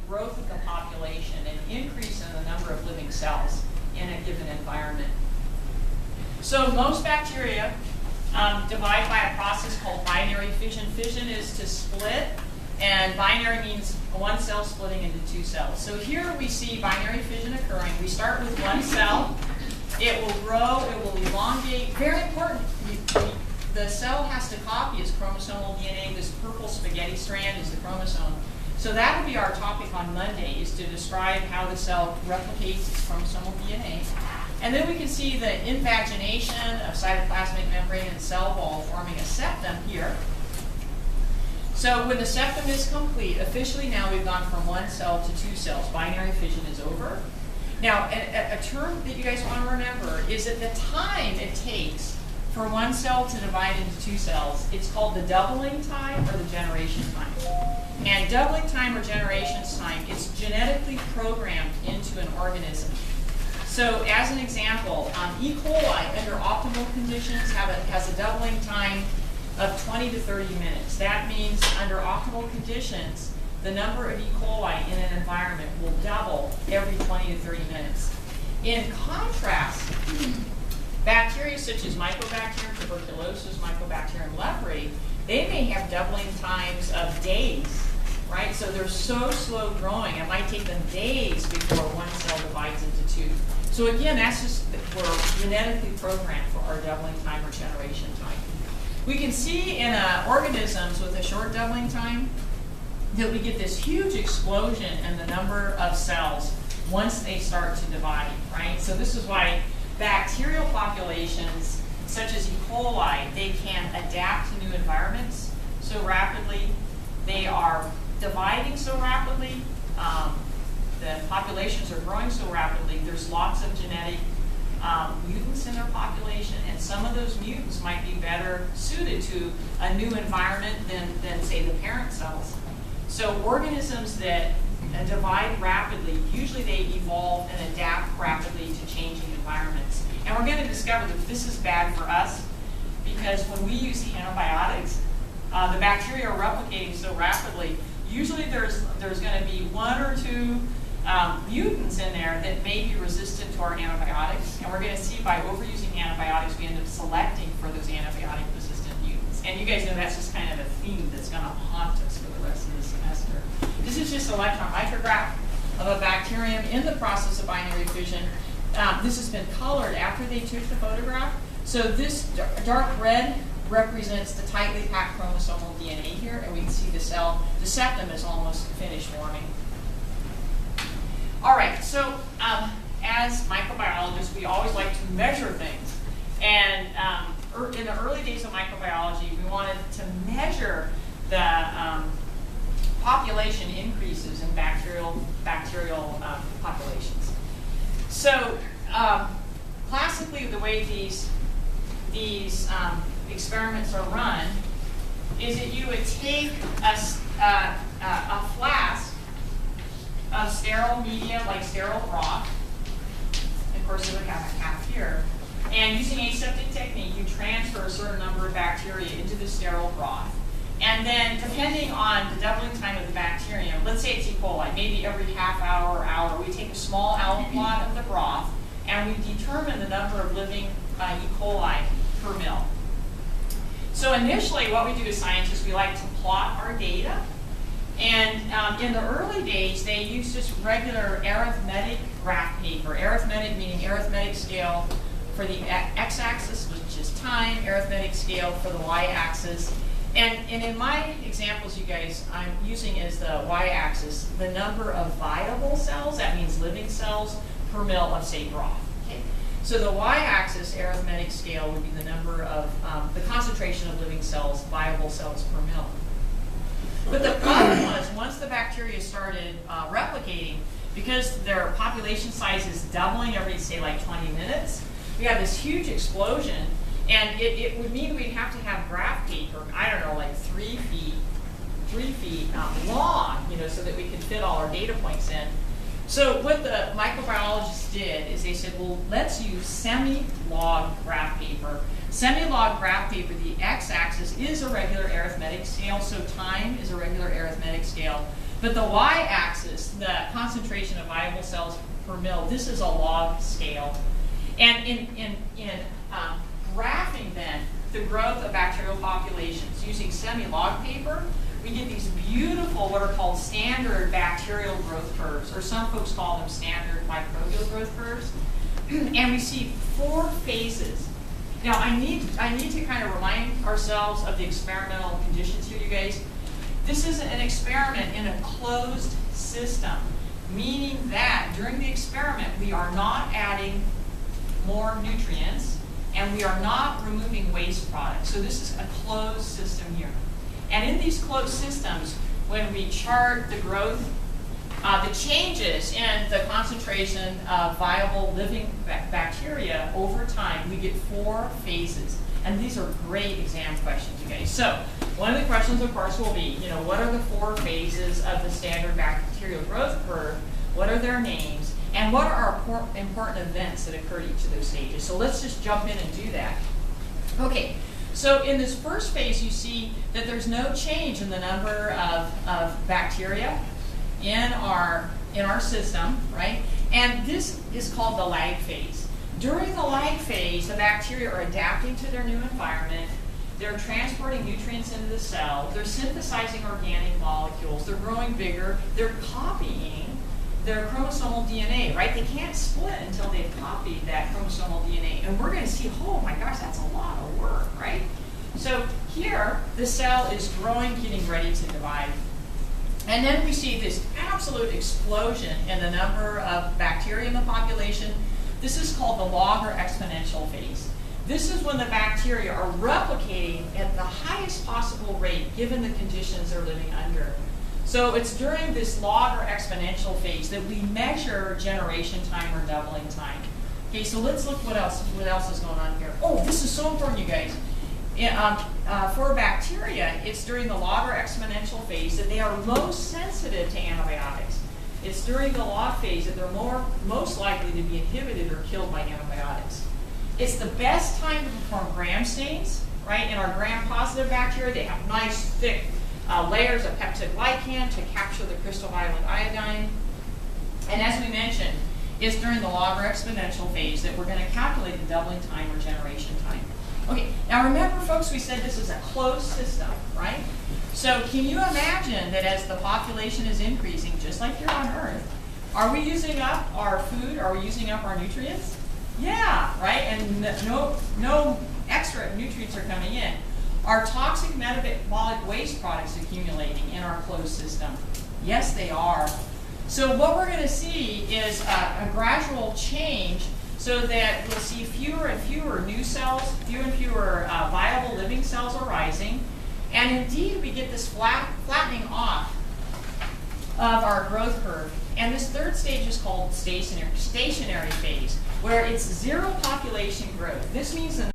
growth of the population, an increase in the number of living cells in a given environment. So most bacteria divide by a process called binary fission. Fission is to split, and binary means one cell splitting into two cells. So here we see binary fission occurring. We start with one cell. It will grow, it will elongate. Very important, the cell has to copy its chromosomal DNA. This purple spaghetti strand is the chromosome. So that will be our topic on Monday, is to describe how the cell replicates its chromosomal DNA. And then we can see the invagination of cytoplasmic membrane and cell wall forming a septum here. So when the septum is complete, officially now we've gone from one cell to two cells. Binary fission is over. Now, a term that you guys want to remember is that the time it takes for one cell to divide into two cells, it's called the doubling time or the generation time. And doubling time or generations time, it's genetically programmed into an organism. So as an example, E. coli under optimal conditions has a doubling time of 20 to 30 minutes. That means under optimal conditions, the number of E. coli in an environment will double every 20 to 30 minutes. In contrast, bacteria such as Mycobacterium tuberculosis, Mycobacterium leprae, they may have doubling times of days, right? So they're so slow growing, it might take them days before one cell divides into two. So again, that's just, we're genetically programmed for our doubling time or generation time. We can see in organisms with a short doubling time that we get this huge explosion in the number of cells once they start to divide, right? So this is why bacterial populations, such as E. coli, they can adapt to new environments so rapidly. They are dividing so rapidly. The populations are growing so rapidly. There's lots of genetic mutants in their population, and some of those mutants might be better suited to a new environment than say, the parent cells. So organisms that divide rapidly, usually they evolve and adapt rapidly to changing environments. And we're going to discover that this is bad for us, because when we use antibiotics, the bacteria are replicating so rapidly. Usually there's going to be one or two mutants in there that may be resistant to our antibiotics. And we're going to see by overusing antibiotics, we end up selecting for those antibiotic-resistant mutants. And you guys know that's just kind of a theme that's going to haunt us for the rest of the semester. This is just an electron micrograph of a bacterium in the process of binary fission. This has been colored after they took the photograph. So this dark red represents the tightly packed chromosomal DNA here, and we can see the cell, the septum is almost finished forming. All right, so as microbiologists, we always like to measure things. And in the early days of microbiology, we wanted to measure the population increases in bacterial populations. So classically, the way these experiments are run is that you would take a flask of sterile media, like sterile broth, of course it would have a cap here, and using aseptic technique, you transfer a certain number of bacteria into the sterile broth. And then, depending on the doubling time of the bacterium, let's say it's E. coli, maybe every half hour or hour, we take a small aliquot of the broth, and we determine the number of living E. coli per mil. So initially, what we do as scientists, we like to plot our data. And in the early days, they used just regular arithmetic graph paper. Arithmetic meaning arithmetic scale for the x-axis, which is time, arithmetic scale for the y-axis. And in my examples, you guys, I'm using as the y-axis the number of viable cells, that means living cells, per mil of, say, broth. Okay? So the y-axis arithmetic scale would be the number of, the concentration of living cells, viable cells per mil. But the problem was, once the bacteria started replicating, because their population size is doubling every, say, like 20 minutes, we have this huge explosion. And it would mean we'd have to have graph paper, I don't know, like 3 feet long, you know, so that we could fit all our data points in. So what the microbiologists did is they said, well, let's use semi-log graph paper. Semi-log graph paper, the x-axis is a regular arithmetic scale, so time is a regular arithmetic scale. But the y-axis, concentration of viable cells per mil. This is a log scale. And in graphing then the growth of bacterial populations using semi-log paper, we get these beautiful, what are called standard bacterial growth curves, or some folks call them standard microbial growth curves. And we see 4 phases. Now, I need to kind of remind ourselves of the experimental conditions here, you guys. This is an experiment in a closed system, meaning that during the experiment, we are not adding more nutrients, and we are not removing waste products. So this is a closed system here. And in these closed systems, when we chart the growth, the changes in the concentration of viable living bacteria over time, we get 4 phases. And these are great exam questions, you guys. So one of the questions, of course, will be, what are the 4 phases of the standard bacterial growth curve? What are their names? And what are our important events that occur at each of those stages? So let's just jump in and do that. Okay, so in this first phase, you see that there's no change in the number of bacteria in our system, right? And this is called the lag phase. During the lag phase, the bacteria are adapting to their new environment. They're transporting nutrients into the cell. They're synthesizing organic molecules. They're growing bigger. They're copying their chromosomal DNA, right? They can't split until they've copied that chromosomal DNA. And we're going to see, oh my gosh, that's a lot of work, right? So here, the cell is growing, getting ready to divide. And then we see this absolute explosion in the number of bacteria in the population. This is called the log or exponential phase. This is when the bacteria are replicating at the highest possible rate given the conditions they're living under. So it's during this log or exponential phase that we measure generation time or doubling time. Okay, so let's look what else is going on here. Oh, this is so important, you guys. For bacteria, it's during the log or exponential phase that they are most sensitive to antibiotics. It's during the log phase that they're most likely to be inhibited or killed by antibiotics. It's the best time to perform gram stains, right? In our gram-positive bacteria, they have nice, thick layers of peptidoglycan to capture the crystal violet iodine. And as we mentioned, it's during the log or exponential phase that we're going to calculate the doubling time or generation time. Okay, now remember, folks, we said this is a closed system, right? So can you imagine that as the population is increasing, just like here on Earth, are we using up our food? Are we using up our nutrients? Yeah, right? And no extra nutrients are coming in. Are toxic metabolic waste products accumulating in our closed system? Yes, they are. So what we're going to see is a gradual change so that we'll see fewer and fewer new cells, fewer and fewer viable living cells arising. And indeed, we get this flattening off of our growth curve. And this third stage is called stationary phase, where it's 0 population growth. This means the